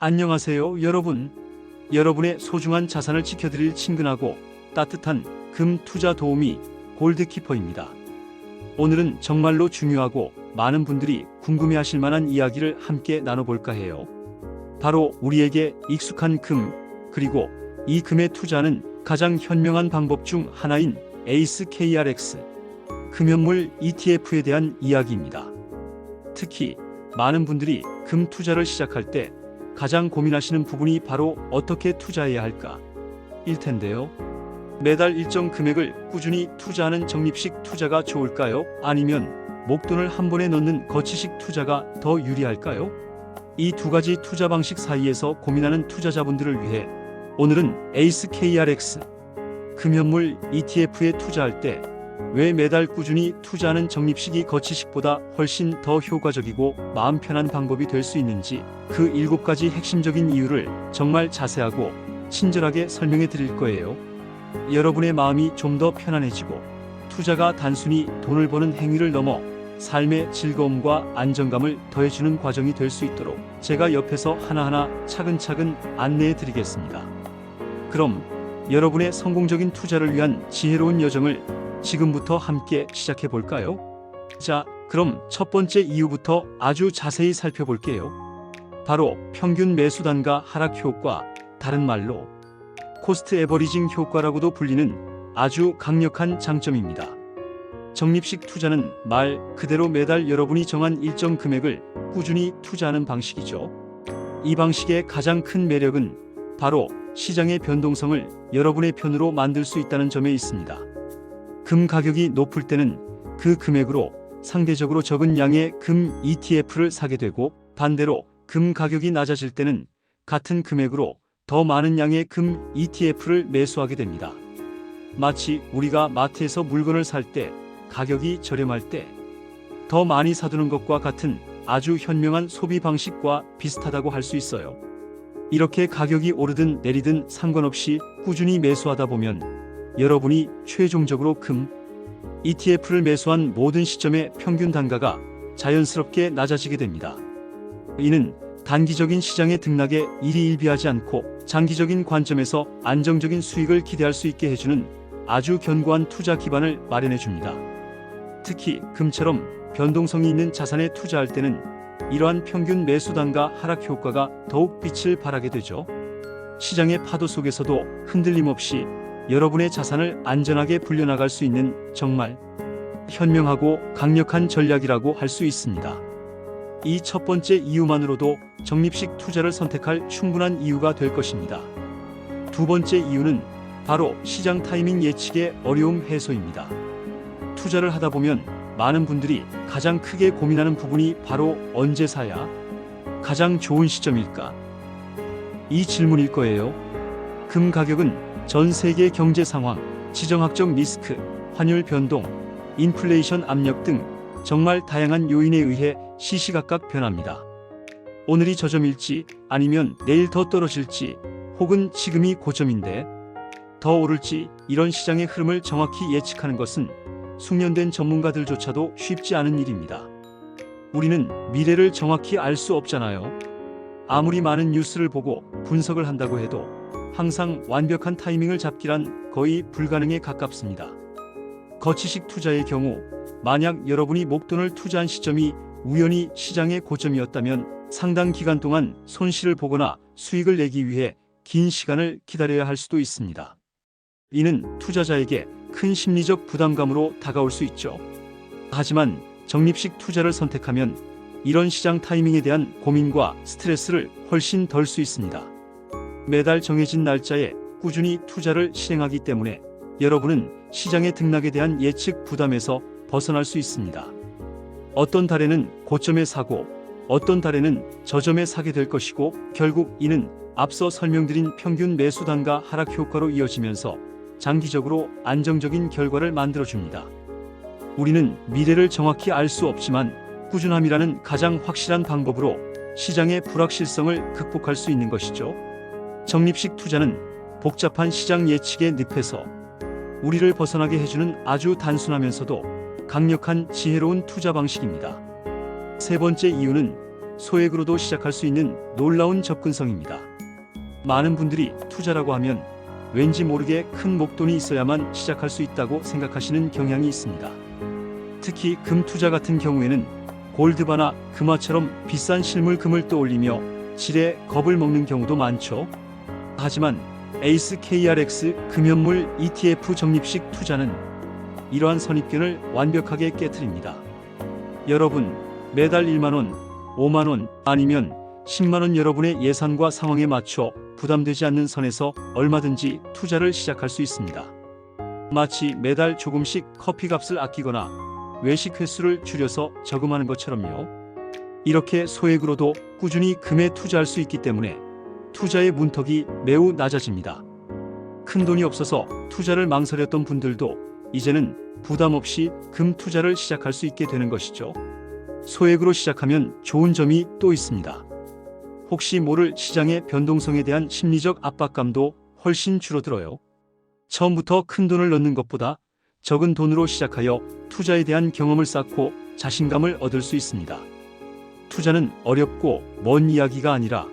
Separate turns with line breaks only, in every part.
안녕하세요, 여러분. 여러분의 소중한 자산을 지켜드릴 친근하고 따뜻한 금 투자 도우미 골드키퍼입니다. 오늘은 정말로 중요하고 많은 분들이 궁금해하실 만한 이야기를 함께 나눠볼까 해요. 바로 우리에게 익숙한 금, 그리고 이 금에 투자하는 가장 현명한 방법 중 하나인 ACE-KRX 금연물 ETF에 대한 이야기입니다. 특히 많은 분들이 금 투자를 시작할 때 가장 고민하시는 부분이 바로 어떻게 투자해야 할까 일 텐데요. 매달 일정 금액을 꾸준히 투자하는 적립식 투자가 좋을까요? 아니면 목돈을 한 번에 넣는 거치식 투자가 더 유리할까요? 이 두 가지 투자 방식 사이에서 고민하는 투자자분들을 위해 오늘은 ACE-KRX 금연물 ETF에 투자할 때 왜 매달 꾸준히 투자하는 적립식이 거치식보다 훨씬 더 효과적이고 마음 편한 방법이 될 수 있는지 그 7가지 핵심적인 이유를 정말 자세하고 친절하게 설명해 드릴 거예요. 여러분의 마음이 좀 더 편안해지고 투자가 단순히 돈을 버는 행위를 넘어 삶의 즐거움과 안정감을 더해주는 과정이 될 수 있도록 제가 옆에서 하나하나 차근차근 안내해 드리겠습니다. 그럼 여러분의 성공적인 투자를 위한 지혜로운 여정을 지금부터 함께 시작해 볼까요? 자, 그럼 첫 번째 이유부터 아주 자세히 살펴볼게요. 바로 평균 매수 단가 하락 효과, 다른 말로 코스트 에버리징 효과라고도 불리는 아주 강력한 장점입니다. 적립식 투자는 말 그대로 매달 여러분이 정한 일정 금액을 꾸준히 투자하는 방식이죠. 이 방식의 가장 큰 매력은 바로 시장의 변동성을 여러분의 편으로 만들 수 있다는 점에 있습니다. 금 가격이 높을 때는 그 금액으로 상대적으로 적은 양의 금 ETF를 사게 되고, 반대로 금 가격이 낮아질 때는 같은 금액으로 더 많은 양의 금 ETF를 매수하게 됩니다. 마치 우리가 마트에서 물건을 살 때 가격이 저렴할 때 더 많이 사두는 것과 같은 아주 현명한 소비 방식과 비슷하다고 할 수 있어요. 이렇게 가격이 오르든 내리든 상관없이 꾸준히 매수하다 보면 여러분이 최종적으로 금 ETF를 매수한 모든 시점의 평균 단가가 자연스럽게 낮아지게 됩니다. 이는 단기적인 시장의 등락에 일희일비하지 않고 장기적인 관점에서 안정적인 수익을 기대할 수 있게 해주는 아주 견고한 투자 기반을 마련해 줍니다. 특히 금처럼 변동성이 있는 자산에 투자할 때는 이러한 평균 매수 단가 하락 효과가 더욱 빛을 발하게 되죠. 시장의 파도 속에서도 흔들림 없이 여러분의 자산을 안전하게 불려나갈 수 있는 정말 현명하고 강력한 전략이라고 할 수 있습니다. 이 첫 번째 이유만으로도 적립식 투자를 선택할 충분한 이유가 될 것입니다. 두 번째 이유는 바로 시장 타이밍 예측의 어려움 해소입니다. 투자를 하다 보면 많은 분들이 가장 크게 고민하는 부분이 바로 언제 사야 가장 좋은 시점일까? 이 질문일 거예요. 금 가격은 전 세계 경제 상황, 지정학적 리스크, 환율 변동, 인플레이션 압력 등 정말 다양한 요인에 의해 시시각각 변합니다. 오늘이 저점일지 아니면 내일 더 떨어질지 혹은 지금이 고점인데 더 오를지 이런 시장의 흐름을 정확히 예측하는 것은 숙련된 전문가들조차도 쉽지 않은 일입니다. 우리는 미래를 정확히 알 수 없잖아요. 아무리 많은 뉴스를 보고 분석을 한다고 해도 항상 완벽한 타이밍을 잡기란 거의 불가능에 가깝습니다. 거치식 투자의 경우 만약 여러분이 목돈을 투자한 시점이 우연히 시장의 고점이었다면 상당 기간 동안 손실을 보거나 수익을 내기 위해 긴 시간을 기다려야 할 수도 있습니다. 이는 투자자에게 큰 심리적 부담감으로 다가올 수 있죠. 하지만 적립식 투자를 선택하면 이런 시장 타이밍에 대한 고민과 스트레스를 훨씬 덜 수 있습니다. 매달 정해진 날짜에 꾸준히 투자를 실행하기 때문에 여러분은 시장의 등락에 대한 예측 부담에서 벗어날 수 있습니다. 어떤 달에는 고점에 사고 어떤 달에는 저점에 사게 될 것이고, 결국 이는 앞서 설명드린 평균 매수 단가 하락 효과로 이어지면서 장기적으로 안정적인 결과를 만들어줍니다. 우리는 미래를 정확히 알 수 없지만 꾸준함이라는 가장 확실한 방법으로 시장의 불확실성을 극복할 수 있는 것이죠. 적립식 투자는 복잡한 시장 예측의 늪에서 우리를 벗어나게 해주는 아주 단순하면서도 강력한 지혜로운 투자 방식입니다. 세 번째 이유는 소액으로도 시작할 수 있는 놀라운 접근성입니다. 많은 분들이 투자라고 하면 왠지 모르게 큰 목돈이 있어야만 시작할 수 있다고 생각하시는 경향이 있습니다. 특히 금 투자 같은 경우에는 골드바나 금화처럼 비싼 실물 금을 떠올리며 질에 겁을 먹는 경우도 많죠. 하지만 에이스 KRX 금연물 ETF 적립식 투자는 이러한 선입견을 완벽하게 깨트립니다. 여러분, 매달 1만원, 5만원 아니면 10만원 여러분의 예산과 상황에 맞춰 부담되지 않는 선에서 얼마든지 투자를 시작할 수 있습니다. 마치 매달 조금씩 커피값을 아끼거나 외식 횟수를 줄여서 저금하는 것처럼요. 이렇게 소액으로도 꾸준히 금에 투자할 수 있기 때문에 투자의 문턱이 매우 낮아집니다. 큰 돈이 없어서 투자를 망설였던 분들도 이제는 부담 없이 금 투자를 시작할 수 있게 되는 것이죠. 소액으로 시작하면 좋은 점이 또 있습니다. 혹시 모를 시장의 변동성에 대한 심리적 압박감도 훨씬 줄어들어요. 처음부터 큰 돈을 넣는 것보다 적은 돈으로 시작하여 투자에 대한 경험을 쌓고 자신감을 얻을 수 있습니다. 투자는 어렵고 먼 이야기가 아니라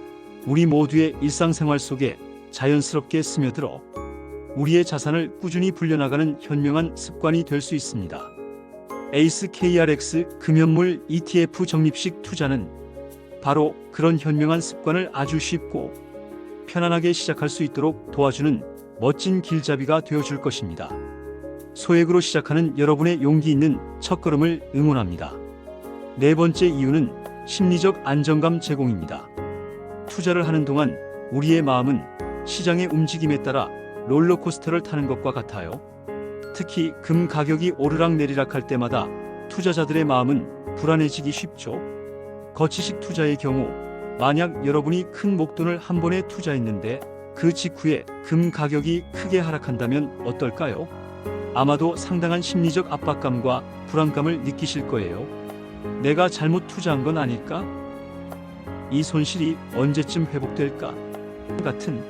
우리 모두의 일상생활 속에 자연스럽게 스며들어 우리의 자산을 꾸준히 불려나가는 현명한 습관이 될 수 있습니다. 에이스 KRX 금연물 ETF 적립식 투자는 바로 그런 현명한 습관을 아주 쉽고 편안하게 시작할 수 있도록 도와주는 멋진 길잡이가 되어줄 것입니다. 소액으로 시작하는 여러분의 용기 있는 첫걸음을 응원합니다. 네 번째 이유는 심리적 안정감 제공입니다. 투자를 하는 동안 우리의 마음은 시장의 움직임에 따라 롤러코스터를 타는 것과 같아요. 특히 금 가격이 오르락내리락 할 때마다 투자자들의 마음은 불안해지기 쉽죠. 거치식 투자의 경우 만약 여러분이 큰 목돈을 한 번에 투자했는데 그 직후에 금 가격이 크게 하락한다면 어떨까요? 아마도 상당한 심리적 압박감과 불안감을 느끼실 거예요. 내가 잘못 투자한 건 아닐까? 이 손실이 언제쯤 회복될까? 같은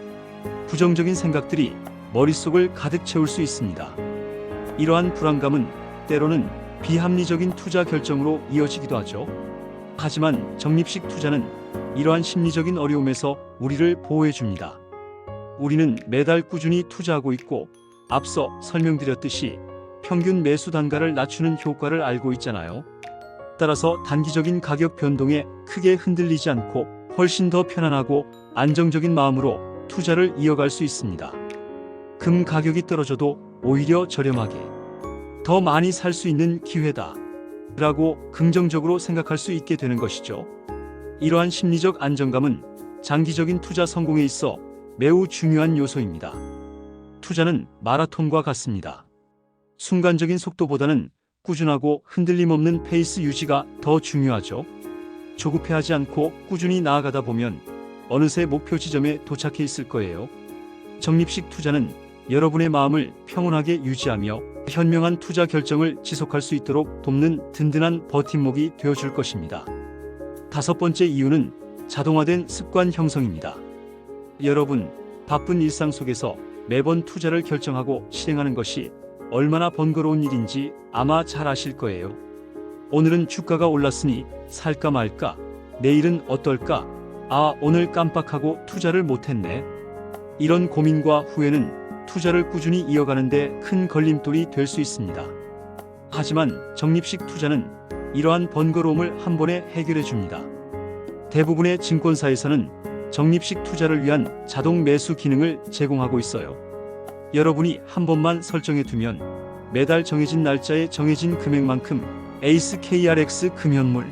부정적인 생각들이 머릿속을 가득 채울 수 있습니다. 이러한 불안감은 때로는 비합리적인 투자 결정으로 이어지기도 하죠. 하지만 적립식 투자는 이러한 심리적인 어려움에서 우리를 보호해줍니다. 우리는 매달 꾸준히 투자하고 있고 앞서 설명드렸듯이 평균 매수 단가를 낮추는 효과를 알고 있잖아요. 따라서 단기적인 가격 변동에 크게 흔들리지 않고 훨씬 더 편안하고 안정적인 마음으로 투자를 이어갈 수 있습니다. 금 가격이 떨어져도 오히려 저렴하게 더 많이 살 수 있는 기회다 라고 긍정적으로 생각할 수 있게 되는 것이죠. 이러한 심리적 안정감은 장기적인 투자 성공에 있어 매우 중요한 요소입니다. 투자는 마라톤과 같습니다. 순간적인 속도보다는 꾸준하고 흔들림 없는 페이스 유지가 더 중요하죠. 조급해하지 않고 꾸준히 나아가다 보면 어느새 목표 지점에 도착해 있을 거예요. 적립식 투자는 여러분의 마음을 평온하게 유지하며 현명한 투자 결정을 지속할 수 있도록 돕는 든든한 버팀목이 되어줄 것입니다. 다섯 번째 이유는 자동화된 습관 형성입니다. 여러분, 바쁜 일상 속에서 매번 투자를 결정하고 실행하는 것이 얼마나 번거로운 일인지 아마 잘 아실 거예요. 오늘은 주가가 올랐으니 살까 말까? 내일은 어떨까? 아, 오늘 깜빡하고 투자를 못했네. 이런 고민과 후회는 투자를 꾸준히 이어가는데 큰 걸림돌이 될 수 있습니다. 하지만 적립식 투자는 이러한 번거로움을 한 번에 해결해 줍니다. 대부분의 증권사에서는 적립식 투자를 위한 자동 매수 기능을 제공하고 있어요. 여러분이 한 번만 설정해 두면 매달 정해진 날짜에 정해진 금액만큼 에이스 KRX 금연물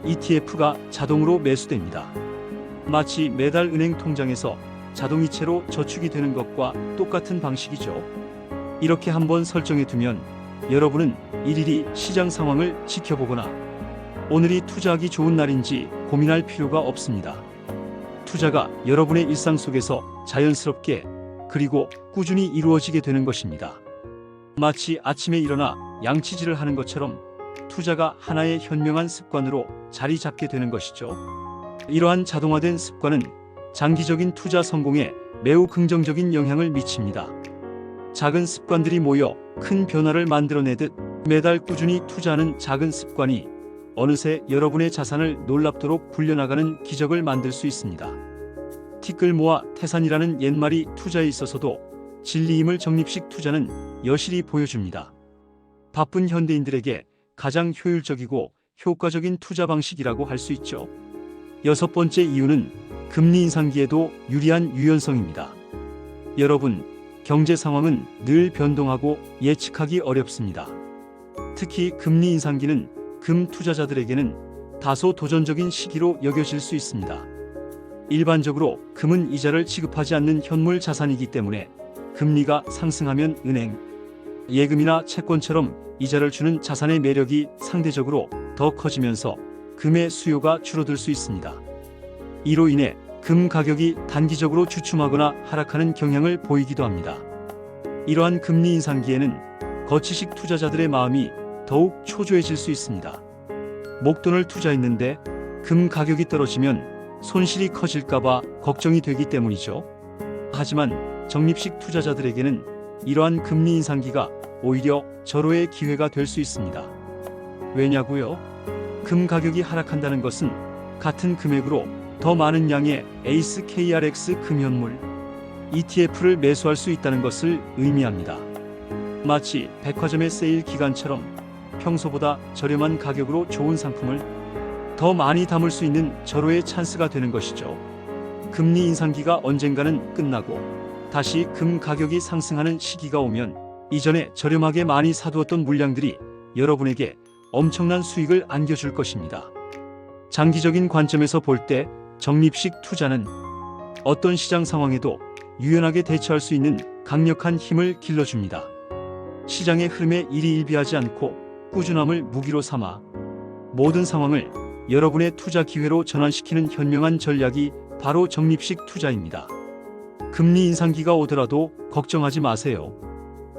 ETF가 자동으로 매수됩니다. 마치 매달 은행 통장에서 자동이체로 저축이 되는 것과 똑같은 방식이죠. 이렇게 한번 설정해 두면 여러분은 일일이 시장 상황을 지켜보거나 오늘이 투자하기 좋은 날인지 고민할 필요가 없습니다. 투자가 여러분의 일상 속에서 자연스럽게 그리고 꾸준히 이루어지게 되는 것입니다. 마치 아침에 일어나 양치질을 하는 것처럼 투자가 하나의 현명한 습관으로 자리 잡게 되는 것이죠. 이러한 자동화된 습관은 장기적인 투자 성공에 매우 긍정적인 영향을 미칩니다. 작은 습관들이 모여 큰 변화를 만들어내듯 매달 꾸준히 투자하는 작은 습관이 어느새 여러분의 자산을 놀랍도록 불려나가는 기적을 만들 수 있습니다. 티끌 모아 태산이라는 옛말이 투자에 있어서도 진리임을 적립식 투자는 여실히 보여줍니다. 바쁜 현대인들에게 가장 효율적이고 효과적인 투자 방식이라고 할 수 있죠. 여섯 번째 이유는 금리 인상기에도 유리한 유연성입니다. 여러분, 경제 상황은 늘 변동하고 예측하기 어렵습니다. 특히 금리 인상기는 금 투자자들에게는 다소 도전적인 시기로 여겨질 수 있습니다. 일반적으로 금은 이자를 지급하지 않는 현물 자산이기 때문에 금리가 상승하면 은행, 예금이나 채권처럼 이자를 주는 자산의 매력이 상대적으로 더 커지면서 금의 수요가 줄어들 수 있습니다. 이로 인해 금 가격이 단기적으로 주춤하거나 하락하는 경향을 보이기도 합니다. 이러한 금리 인상기에는 거치식 투자자들의 마음이 더욱 초조해질 수 있습니다. 목돈을 투자했는데 금 가격이 떨어지면 손실이 커질까봐 걱정이 되기 때문이죠. 하지만 적립식 투자자들에게는 이러한 금리 인상기가 오히려 절호의 기회가 될 수 있습니다. 왜냐고요? 금 가격이 하락한다는 것은 같은 금액으로 더 많은 양의 에이스 KRX 금현물 ETF를 매수할 수 있다는 것을 의미합니다. 마치 백화점의 세일 기간처럼 평소보다 저렴한 가격으로 좋은 상품을 더 많이 담을 수 있는 절호의 찬스가 되는 것이죠. 금리 인상기가 언젠가는 끝나고 다시 금 가격이 상승하는 시기가 오면 이전에 저렴하게 많이 사두었던 물량들이 여러분에게 엄청난 수익을 안겨줄 것입니다. 장기적인 관점에서 볼 때 적립식 투자는 어떤 시장 상황에도 유연하게 대처할 수 있는 강력한 힘을 길러줍니다. 시장의 흐름에 일희일비하지 않고 꾸준함을 무기로 삼아 모든 상황을 여러분의 투자 기회로 전환시키는 현명한 전략이 바로 적립식 투자입니다. 금리 인상기가 오더라도 걱정하지 마세요.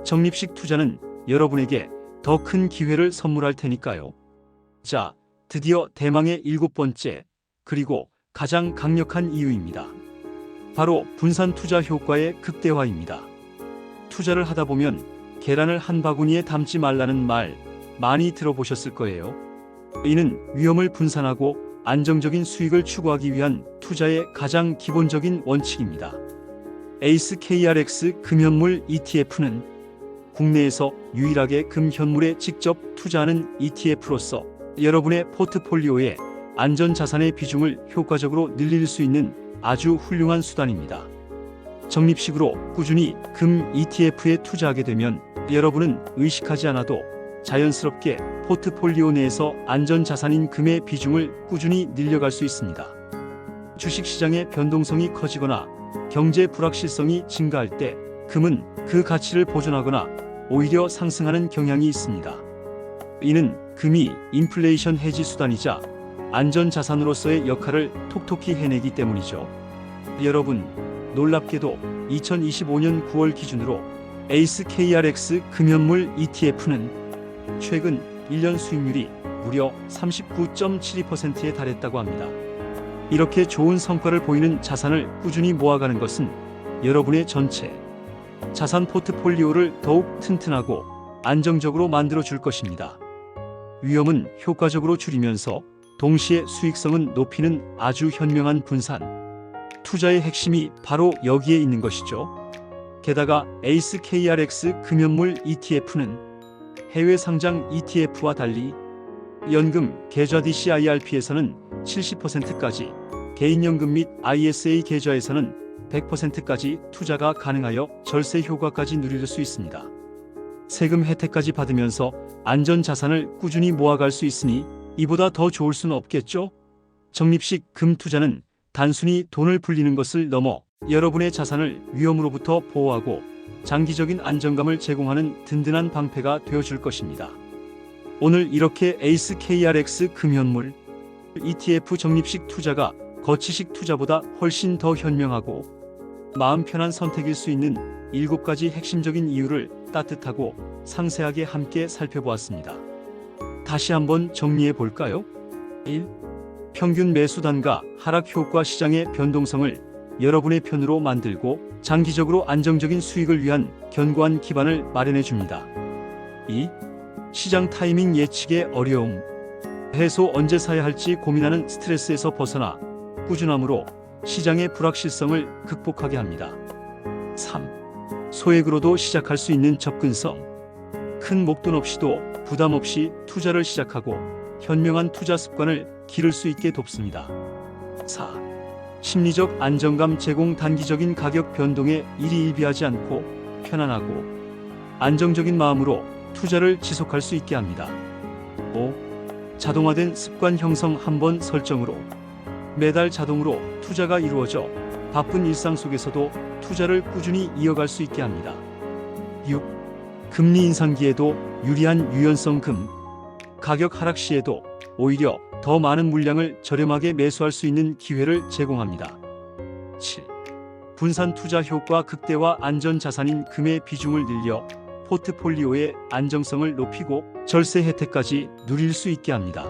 적립식 투자는 여러분에게 더 큰 기회를 선물할 테니까요. 자, 드디어 대망의 일곱 번째, 그리고 가장 강력한 이유입니다. 바로 분산 투자 효과의 극대화입니다. 투자를 하다 보면 계란을 한 바구니에 담지 말라는 말 많이 들어보셨을 거예요. 이는 위험을 분산하고 안정적인 수익을 추구하기 위한 투자의 가장 기본적인 원칙입니다. 에이스 KRX 금현물 ETF는 국내에서 유일하게 금현물에 직접 투자하는 ETF로서 여러분의 포트폴리오에 안전자산의 비중을 효과적으로 늘릴 수 있는 아주 훌륭한 수단입니다. 적립식으로 꾸준히 금 ETF에 투자하게 되면 여러분은 의식하지 않아도 자연스럽게 포트폴리오 내에서 안전자산인 금의 비중을 꾸준히 늘려갈 수 있습니다. 주식시장의 변동성이 커지거나 경제 불확실성이 증가할 때 금은 그 가치를 보존하거나 오히려 상승하는 경향이 있습니다. 이는 금이 인플레이션 해지 수단이자 안전자산으로서의 역할을 톡톡히 해내기 때문이죠. 여러분, 놀랍게도 2025년 9월 기준으로 에이스 KRX 금현물 ETF는 최근 1년 수익률이 무려 39.72%에 달했다고 합니다. 이렇게 좋은 성과를 보이는 자산을 꾸준히 모아가는 것은 여러분의 전체 자산 포트폴리오를 더욱 튼튼하고 안정적으로 만들어줄 것입니다. 위험은 효과적으로 줄이면서 동시에 수익성은 높이는 아주 현명한 분산. 투자의 핵심이 바로 여기에 있는 것이죠. 게다가 에이스 KRX 금현물 ETF는 해외 상장 ETF와 달리 연금 계좌 DCIRP에서는 70%까지, 개인연금 및 ISA 계좌에서는 100%까지 투자가 가능하여 절세 효과까지 누릴 수 있습니다. 세금 혜택까지 받으면서 안전자산을 꾸준히 모아갈 수 있으니 이보다 더 좋을 수는 없겠죠? 적립식 금 투자는 단순히 돈을 불리는 것을 넘어 여러분의 자산을 위험으로부터 보호하고 장기적인 안정감을 제공하는 든든한 방패가 되어줄 것입니다. 오늘 이렇게 에이스 KRX 금현물 ETF 적립식 투자가 거치식 투자보다 훨씬 더 현명하고 마음 편한 선택일 수 있는 7가지 핵심적인 이유를 따뜻하고 상세하게 함께 살펴보았습니다. 다시 한번 정리해 볼까요? 1. 평균 매수단가 하락 효과 시장의 변동성을 여러분의 편으로 만들고 장기적으로 안정적인 수익을 위한 견고한 기반을 마련해 줍니다. 2. 시장 타이밍 예측의 어려움. 해소 언제 사야 할지 고민하는 스트레스에서 벗어나 꾸준함으로 시장의 불확실성을 극복하게 합니다. 3. 소액으로도 시작할 수 있는 접근성. 큰 목돈 없이도 부담 없이 투자를 시작하고 현명한 투자 습관을 기를 수 있게 돕습니다. 4. 심리적 안정감 제공. 단기적인 가격 변동에 일희일비하지 않고 편안하고 안정적인 마음으로 투자를 지속할 수 있게 합니다. 5. 자동화된 습관 형성. 한 번 설정으로 매달 자동으로 투자가 이루어져 바쁜 일상 속에서도 투자를 꾸준히 이어갈 수 있게 합니다. 6. 금리 인상기에도 유리한 유연성. 가격 하락 시에도 오히려 더 많은 물량을 저렴하게 매수할 수 있는 기회를 제공합니다. 7. 분산 투자 효과. 극대화. 안전 자산인 금의 비중을 늘려 포트폴리오의 안정성을 높이고 절세 혜택까지 누릴 수 있게 합니다.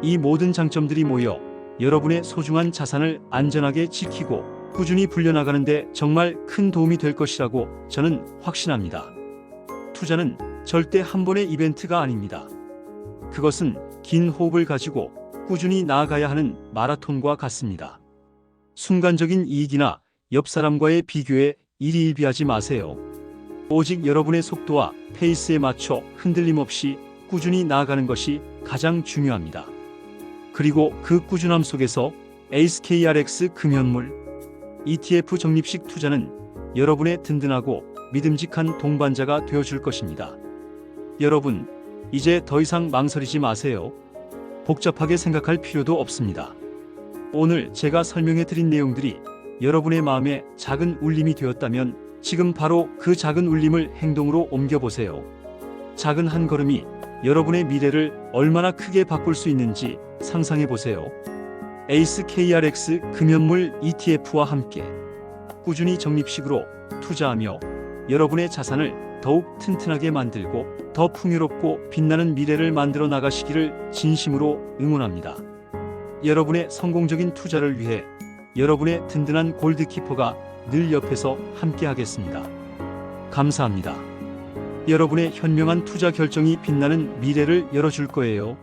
이 모든 장점들이 모여 여러분의 소중한 자산을 안전하게 지키고 꾸준히 불려나가는 데 정말 큰 도움이 될 것이라고 저는 확신합니다. 투자는 절대 한 번의 이벤트가 아닙니다. 그것은 긴 호흡을 가지고 꾸준히 나아가야 하는 마라톤과 같습니다. 순간적인 이익이나 옆 사람과의 비교에 일희일비하지 마세요. 오직 여러분의 속도와 페이스에 맞춰 흔들림 없이 꾸준히 나아가는 것이 가장 중요합니다. 그리고 그 꾸준함 속에서 ASKRX 금연물 ETF 적립식 투자는 여러분의 든든하고 믿음직한 동반자가 되어줄 것입니다. 여러분, 이제 더 이상 망설이지 마세요. 복잡하게 생각할 필요도 없습니다. 오늘 제가 설명해 드린 내용들이 여러분의 마음에 작은 울림이 되었다면 지금 바로 그 작은 울림을 행동으로 옮겨보세요. 작은 한 걸음이 여러분의 미래를 얼마나 크게 바꿀 수 있는지 상상해 보세요. ASKRX 금연물 ETF와 함께 꾸준히 적립식으로 투자하며 여러분의 자산을 더욱 튼튼하게 만들고 더 풍요롭고 빛나는 미래를 만들어 나가시기를 진심으로 응원합니다. 여러분의 성공적인 투자를 위해 여러분의 든든한 골드키퍼가 늘 옆에서 함께 하겠습니다. 감사합니다. 여러분의 현명한 투자 결정이 빛나는 미래를 열어줄 거예요.